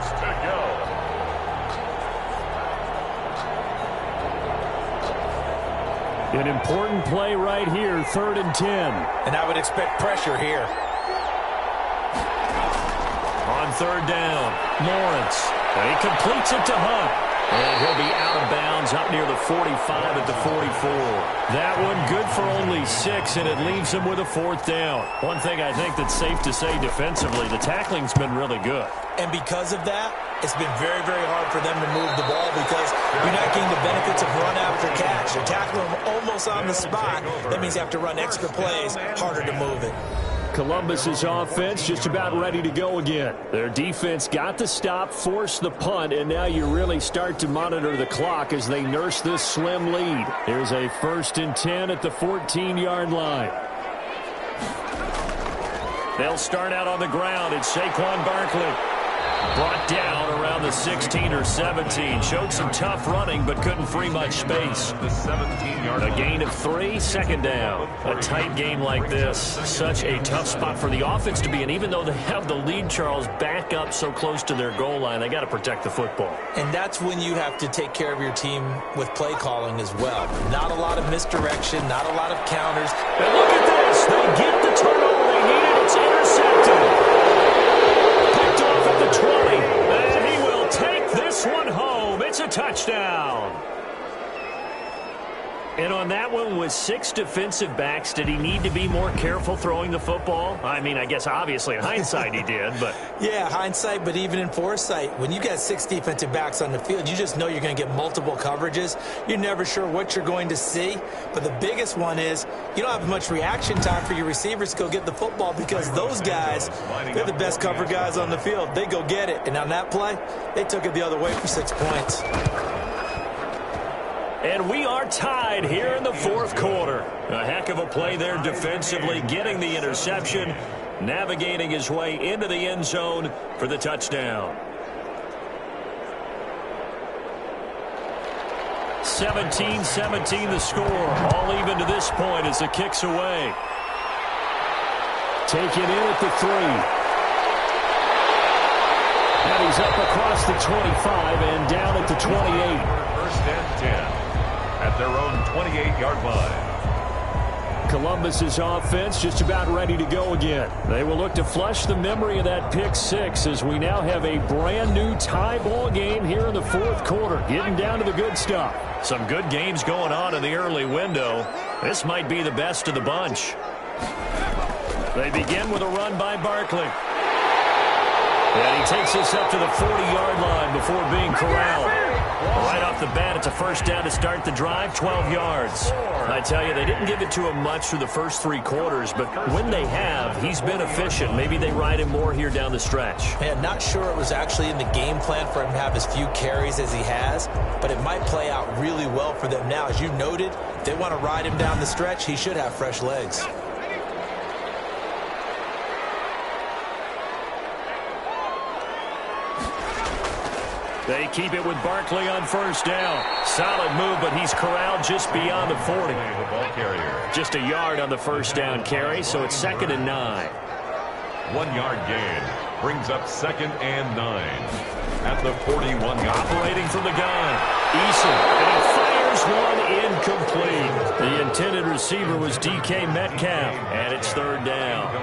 An important play right here, 3rd and 10. And I would expect pressure here. On 3rd down, Lawrence. And he completes it to Hunt. And he'll be out of bounds up near the 45 at the 44. That one good for only 6, and it leaves him with a 4th down. One thing I think that's safe to say defensively, the tackling's been really good. And because of that, it's been very, very hard for them to move the ball because you're not getting the benefits of run after catch. They're tackling them almost on the spot. That means you have to run extra plays, harder to move it. Columbus's offense just about ready to go again. Their defense got the stop, forced the punt, and now you really start to monitor the clock as they nurse this slim lead. Here's a 1st and 10 at the 14-yard line. They'll start out on the ground. It's Saquon Barkley. Brought down around the 16 or 17. Showed some tough running, but couldn't free much space. The 17-yard A gain of 3, 2nd down. A tight game like this, such a tough spot for the offense to be in. Even though they have the lead, Charles, back up so close to their goal line, they got to protect the football. And that's when you have to take care of your team with play calling as well. Not a lot of misdirection, not a lot of counters. And look at this. They get the turnover they needed. It's intercepted. Picked off at the 20. And he will take this one home. It's a touchdown. And on that one, with 6 defensive backs, did he need to be more careful throwing the football? I mean, I guess obviously in hindsight he did, but... Yeah, hindsight, but even in foresight, when you got 6 defensive backs on the field, you just know you're going to get multiple coverages. You're never sure what you're going to see. But the biggest one is you don't have much reaction time for your receivers to go get the football because those guys, they're the best cover guys on the field. They go get it. And on that play, they took it the other way for 6 points. And we are tied here in the 4th quarter. A heck of a play there defensively, getting the interception, navigating his way into the end zone for the touchdown. 17-17 the score. All even to this point as the kick's away. Taken in at the 3. And he's up across the 25 and down at the 28. 1st and 10 at their own 28-yard line. Columbus's offense just about ready to go again. They will look to flush the memory of that pick 6 as we now have a brand new tie ball game here in the 4th quarter. Getting down to the good stuff. Some good games going on in the early window. This might be the best of the bunch. They begin with a run by Barkley. And he takes this up to the 40-yard line before being corralled. Right off the bat, it's a first down to start the drive, 12 yards. I tell you, they didn't give it to him much through the first 3 quarters, but when they have, he's been efficient. Maybe they ride him more here down the stretch. Man, not sure it was actually in the game plan for him to have as few carries as he has, but it might play out really well for them now. As you noted, if they want to ride him down the stretch, he should have fresh legs. They keep it with Barkley on first down. Solid move, but he's corralled just beyond the 40. The ball carrier. Just a yard on the first down carry, so it's 2nd and 9. 1-yard gain brings up 2nd and 9 at the 41-yard. Operating from the gun, Eason, and he fires one incomplete. The intended receiver was DK Metcalf, and it's 3rd down.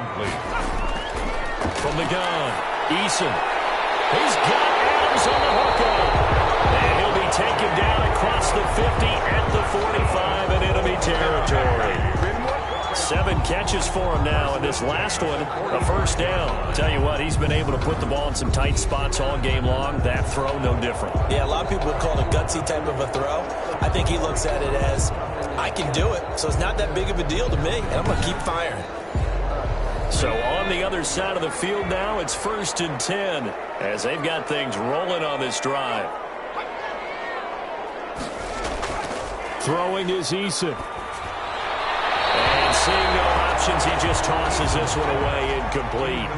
From the gun, Eason. He's got Adams on the hookup. And he'll be taken down across the 50 at the 45 in enemy territory. 7 catches for him now, and this last one, a first down. Tell you what, he's been able to put the ball in some tight spots all game long. That throw, no different. Yeah, a lot of people would call it a gutsy type of a throw. I think he looks at it as, I can do it, so it's not that big of a deal to me, and I'm going to keep firing. So on the other side of the field now, it's 1st and 10 as they've got things rolling on this drive. Throwing is Eason. And seeing no options, he just tosses this one away, incomplete.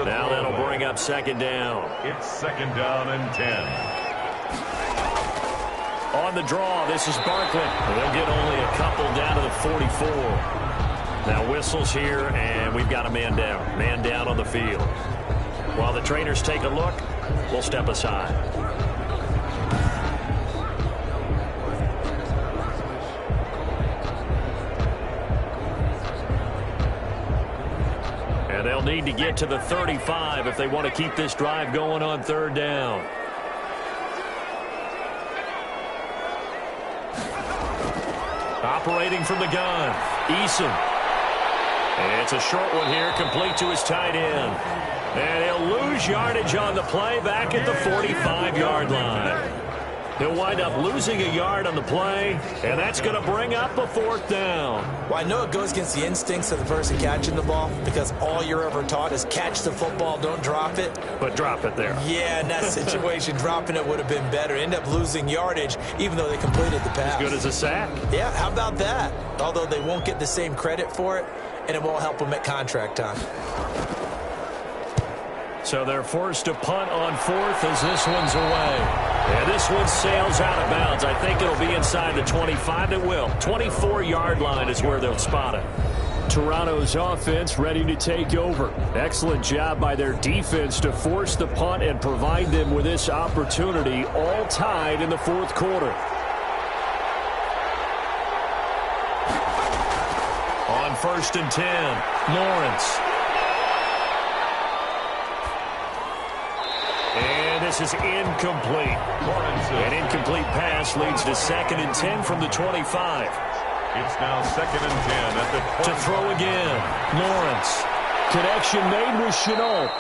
Now that'll bring up 2nd down. It's 2nd down and 10. On the draw, this is Barkley. They'll get only a couple down to the 44. Now whistles here, and we've got a man down. Man down on the field. While the trainers take a look, we'll step aside. And they'll need to get to the 35 if they want to keep this drive going on 3rd down. Operating from the gun, Eason. And it's a short one here, complete to his tight end. And he'll lose yardage on the play back at the 45-yard line. He'll wind up losing a yard on the play, and that's going to bring up a 4th down. Well, I know it goes against the instincts of the person catching the ball because all you're ever taught is catch the football, don't drop it. But drop it there. Yeah, in that situation, dropping it would have been better. End up losing yardage, even though they completed the pass. As good as a sack. Yeah, how about that? Although they won't get the same credit for it, and it won't help them at contract time. So they're forced to punt on 4th as this one's away. And this one sails out of bounds. I think it'll be inside the 25. It will. 24-yard line is where they'll spot it. Toronto's offense ready to take over. Excellent job by their defense to force the punt and provide them with this opportunity, all tied in the 4th quarter. On 1st and 10, Lawrence. And this is incomplete. An incomplete pass leads to 2nd and 10 from the 25. It's now 2nd and 10 at the 20. To throw again, Lawrence. Connection made with Chenault.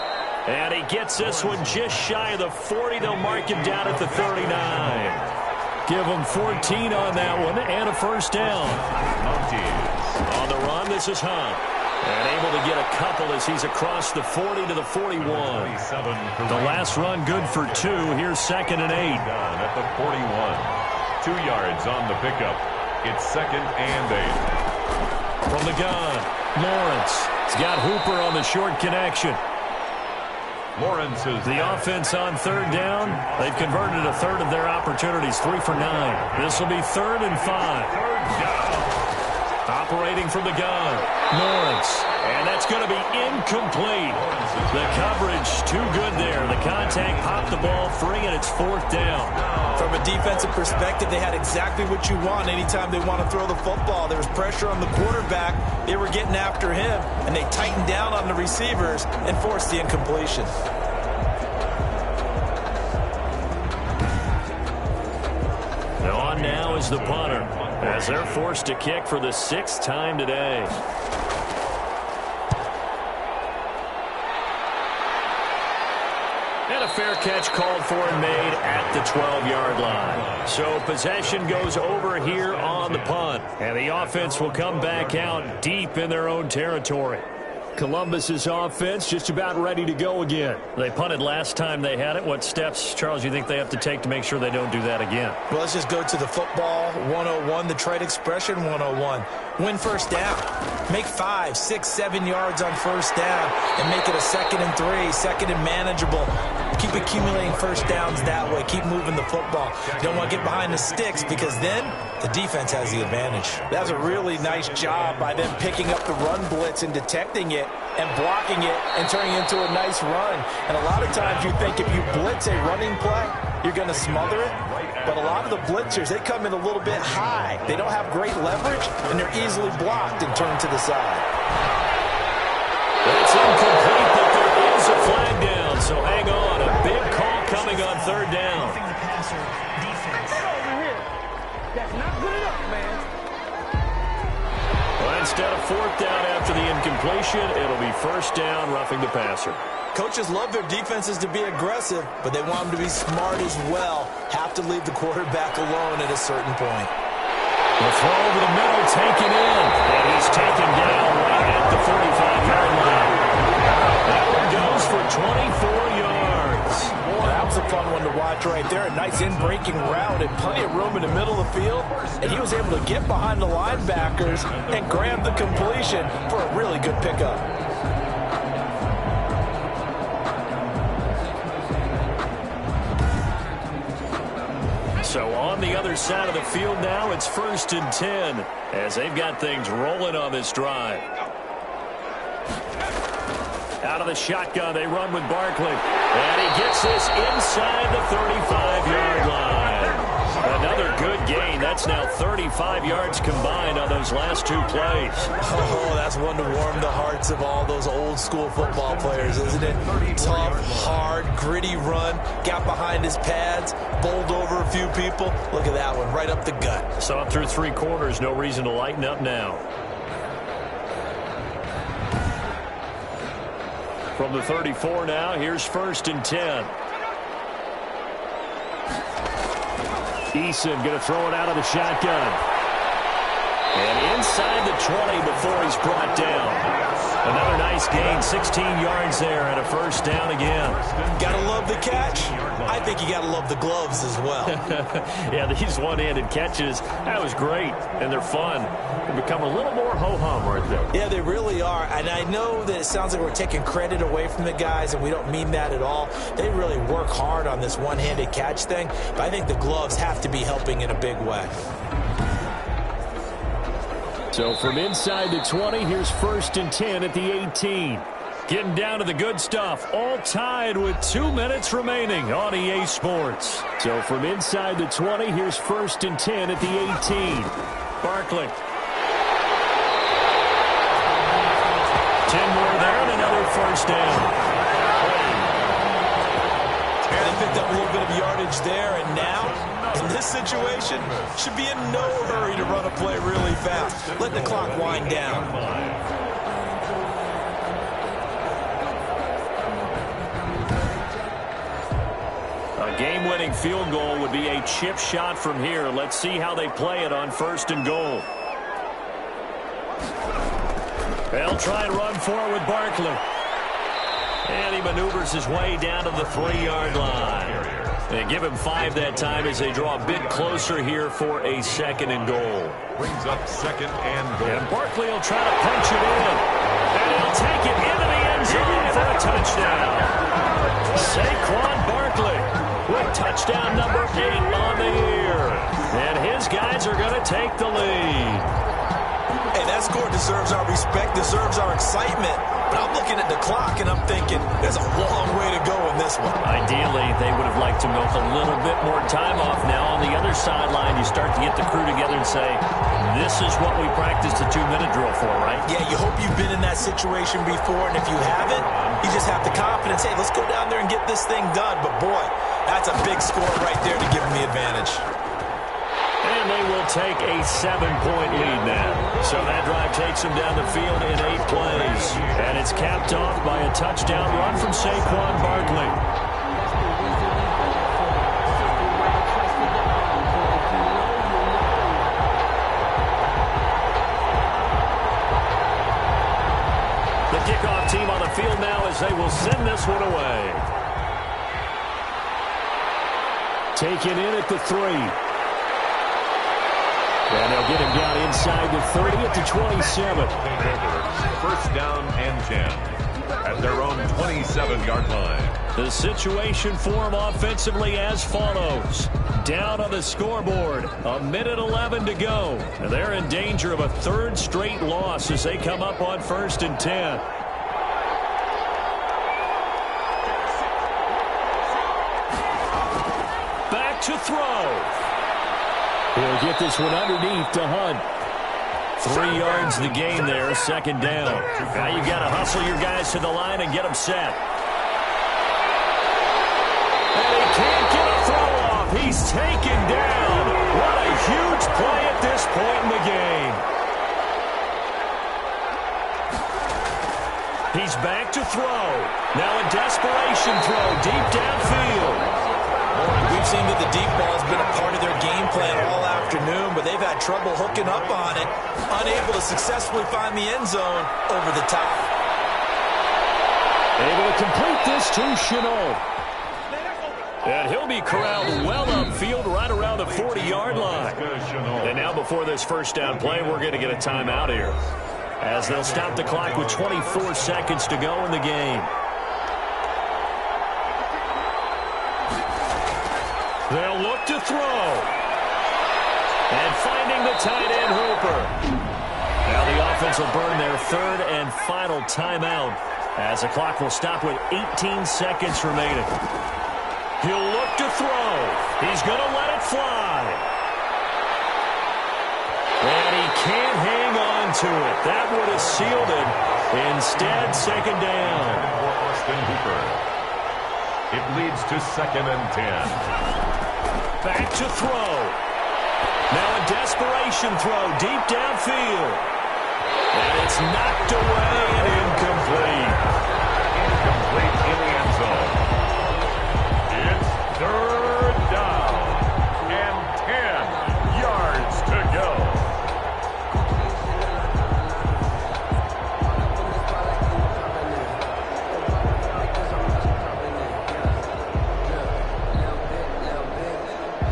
And he gets this one just shy of the 40. They'll mark him down at the 39. Give him 14 on that one and a first down. On the run, this is Hunt. And able to get a couple as he's across the 40 to the 41. The last run good for 2. Here's 2nd and 8. At the 41. 2 yards on the pickup. It's 2nd and 8. From the gun, Lawrence. He's got Hooper on the short connection. Lawrence is the offense on 3rd down. They've converted a third of their opportunities, 3 for 9. This will be 3rd and 5. 3rd down. Operating from the gun, Lawrence. And that's going to be incomplete. The coverage too good there. The contact popped the ball free, and it's 4th down. From a defensive perspective, they had exactly what you want anytime they want to throw the football. There was pressure on the quarterback. They were getting after him, and they tightened down on the receivers and forced the incompletion. On now is the punter. as they're forced to kick for the 6th time today. And a fair catch called for and made at the 12-yard line. So possession goes over here on the punt. And the offense will come back out deep in their own territory. Columbus's offense just about ready to go again. They punted last time they had it. What steps, Charles, you think they have to take to make sure they don't do that again? Well, let's just go to the football 101, the trade expression 101. Win first down. Make 5, 6, 7 yards on first down and make it a 2nd and 3, 2nd and manageable. Keep accumulating first downs that way. Keep moving the football. You don't want to get behind the sticks because then the defense has the advantage. That was a really nice job by them picking up the run blitz and detecting it and blocking it and turning it into a nice run. And a lot of times you think if you blitz a running play, you're going to smother it. But a lot of the blitzers, they come in a little bit high. They don't have great leverage, and they're easily blocked and turned to the side. That's incomplete, but there is a flag down, so hang on. A big call coming on 3rd down. That's not good enough, man. Well, instead of 4th down after the incompletion, it'll be 1st down, roughing the passer. Coaches love their defenses to be aggressive, but they want them to be smart as well. Have to leave the quarterback alone at a certain point. The throw over the middle, taken in, and he's taken down right at the 45-yard line. That one goes for 24 yards. Boy, that was a fun one to watch right there. A nice in-breaking route and plenty of room in the middle of the field. And he was able to get behind the linebackers and grab the completion for a really good pickup. So on the other side of the field now, it's 1st and 10 as they've got things rolling on this drive. Out of the shotgun, they run with Barkley. And he gets this inside the 35-yard line. Another good gain. That's now 35 yards combined on those last 2 plays. Oh, that's one to warm the hearts of all those old-school football players, isn't it? Tough, hard, gritty run. Got behind his pads, bowled over a few people. Look at that one, right up the gut. Saw it through 3 quarters. No reason to lighten up now. From the 34 now, here's 1st and 10. Eason going to throw it out of the shotgun. And inside the 20 before he's brought down. Another nice gain, 16 yards there and a 1st down again. Gotta love the catch. I think you gotta love the gloves as well. Yeah, these one-handed catches, that was great. And they're fun. They become a little more ho-hum, aren't they? Yeah, they really are. And I know that it sounds like we're taking credit away from the guys, and we don't mean that at all. They really work hard on this one-handed catch thing. But I think the gloves have to be helping in a big way. So from inside the 20, here's 1st and 10 at the 18. Getting down to the good stuff. All tied with 2 minutes remaining on EA Sports. So from inside the 20, here's 1st and 10 at the 18. Barkley. 10 more there and another 1st down. They picked up a little bit of yardage there, and now, in this situation, should be in no hurry to run a play really fast. Let the clock wind down. A game-winning field goal would be a chip shot from here. Let's see how they play it on 1st and goal. They'll try and run forward with Barkley. And he maneuvers his way down to the 3-yard line. They give him 5 that time as they draw a bit closer here for a 2nd and goal. Brings up 2nd and goal. And Barkley will try to punch it in. And he'll take it into the end zone for a touchdown. Saquon Barkley with touchdown number 8 on the year. And his guys are going to take the lead. Hey, that score deserves our respect, deserves our excitement. But I'm looking at the clock, and I'm thinking there's a long way to go in this one. Ideally, they would have liked to milk a little bit more time off. Now, on the other sideline, you start to get the crew together and say, this is what we practiced the 2-minute drill for, right? Yeah, you hope you've been in that situation before, and if you haven't, you just have the confidence, hey, let's go down there and get this thing done. But, boy, that's a big score right there to give them the advantage. And they will take a 7-point lead now. So that drive takes them down the field in 8 plays. And it's capped off by a touchdown run from Saquon Barkley. Kickoff team on the field now as they will send this one away. Taken in at the 3. And they'll get him down inside the 30 at the 27. First down and 10 at their own 27-yard line. The situation for them offensively as follows. Down on the scoreboard, 1:11 to go. And they're in danger of a 3rd straight loss as they come up on 1st and 10. Back to throw. He'll get this one underneath to Hunt. 3 yards the gain there, 2nd down. Now you've got to hustle your guys to the line and get them set. And he can't get a throw off. He's taken down. What a huge play at this point in the game. He's back to throw. Now a desperation throw deep downfield. We've seen that the deep ball has been a part of their game plan all afternoon, but they've had trouble hooking up on it, unable to successfully find the end zone over the top. Able to complete this to Chenault. And he'll be corralled well upfield right around the 40-yard line. And now before this first down play, we're going to get a timeout here, as they'll stop the clock with 24 seconds to go in the game. They'll look to throw. And finding the tight end, Hooper. Now the offense will burn their 3rd and final timeout, as the clock will stop with 18 seconds remaining. He'll look to throw. He's going to let it fly. And he can't hang on to it. That would have sealed it. Instead, 2nd down. For Austin Hooper. It leads to 2nd and 10. Back to throw. Now a desperation throw deep downfield. And it's knocked away and incomplete. Incomplete in the end zone. It's 3rd down and 10 yards to go.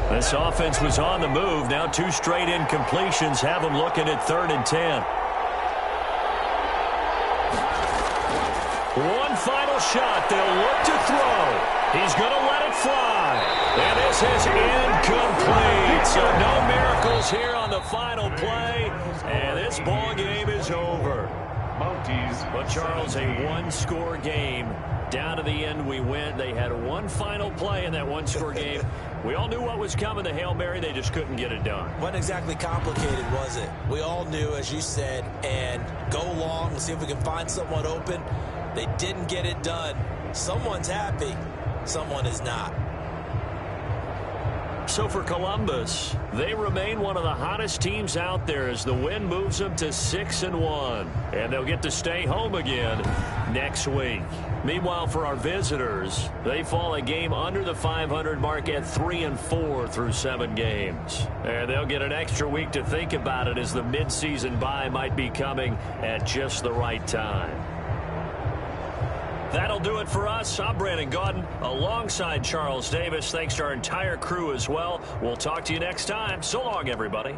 This offense was on the move. Now 2 straight incompletions have them looking at 3rd and 10. One final shot. They'll look to throw. He's going to let it fly. And this is incomplete. So no miracles here on the final play. And this ball game is over. But Charles, a 1-score game. Down to the end we went. They had one final play in that 1-score game. We all knew what was coming, the Hail Mary. They just couldn't get it done. Wasn't exactly complicated, was it? We all knew, as you said, and go long and see if we can find someone open. They didn't get it done. Someone's happy. Someone is not. So for Columbus, they remain one of the hottest teams out there as the win moves them to 6-1. And they'll get to stay home again next week. Meanwhile, for our visitors, they fall a game under the 500 mark at 3-4 through 7 games. And they'll get an extra week to think about it, as the midseason bye might be coming at just the right time. That'll do it for us. I'm Brandon Gaudin alongside Charles Davis. Thanks to our entire crew as well. We'll talk to you next time. So long, everybody.